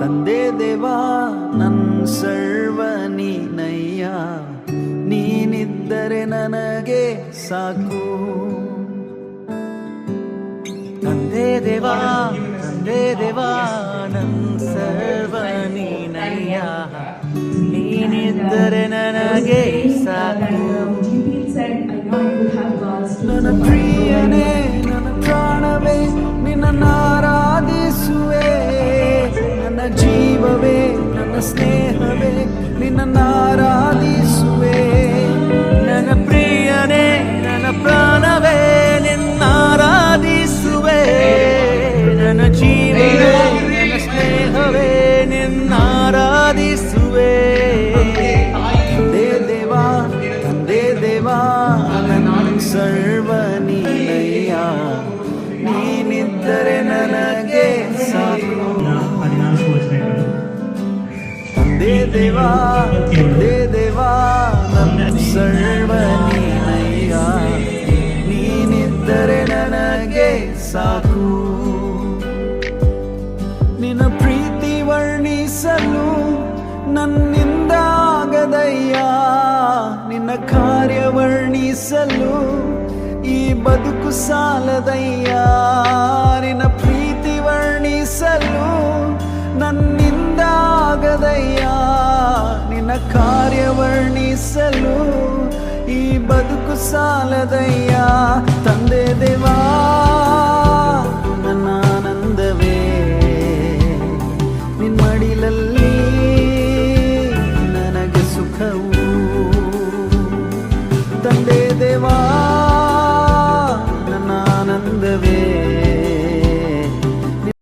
ತಂದೆ ದೇವಾ ನನ್ ಸರ್ವ ನೀನಯ್ಯ, ನೀನಿದ್ದರೆ ನನಗೆ ಸಾಕು. ತಂದೆ ದೇವಾ ನನ್ ಸರ್ವ ನೀನಯ್ಯ, ನೀನಿದ್ದರೆ ನನಗೆ ಸಾಕು. ನನ್ನ ಪ್ರಿಯನೇ ನನ್ನ ಪ್ರಾಣವೇ ನಿನ್ನನ್ನು ಆರಾಧಿಸುವೆ, ನನ್ನ ಜೀವವೇ ನನ್ನ ಸ್ನೇಹವೇ ನಿನ್ನನ್ನು ಆರಾಧಿಸುವೆ. ನನ್ನ ಪ್ರಿಯನೇ ನನ್ನ ಪ್ರಾಣವೇ ನಿನ್ನ ಆರಾಧಿಸುವೆ, ನನ್ನ ಜೀವವೇ ನನ್ನ ಸ್ನೇಹವೇ ನಿನ್ನ ಆರಾಧಿಸುವೆ. ತಂದೆ ದೇವಾ ನನ್ನ ಸರ್ವ ನೀನಯ್ಯ, ನೀನಿದ್ದರೆ ನನಗೆ ಸಾಕು. ತಂದೆ ದೇವಾ ನನ್ನ ಸರ್ವ ನೀನಯ್ಯ, ನೀನಿದ್ದರೆ ನನಗೆ ಸಾಕು. ನಿನ್ನ ಪ್ರೀತಿ ವರ್ಣಿಸಲು ನನ್ನಿಂದ ಆಗದಯ್ಯ, ನಿನ್ನ ಕಾರ್ಯ ವರ್ಣಿಸಲು ಈ ಬದುಕು ಸಾಲದಯ್ಯ. ನಿನ್ನ ಪ್ರೀತಿ ವರ್ಣಿಸಲು ನನ್ನಿಂದ ಆಗದಯ್ಯ, ನಿನ್ನ ಕಾರ್ಯ ವರ್ಣಿಸಲು ಈ ಬದುಕು ಸಾಲದಯ್ಯ. ತಂದೆ ದೇವಾ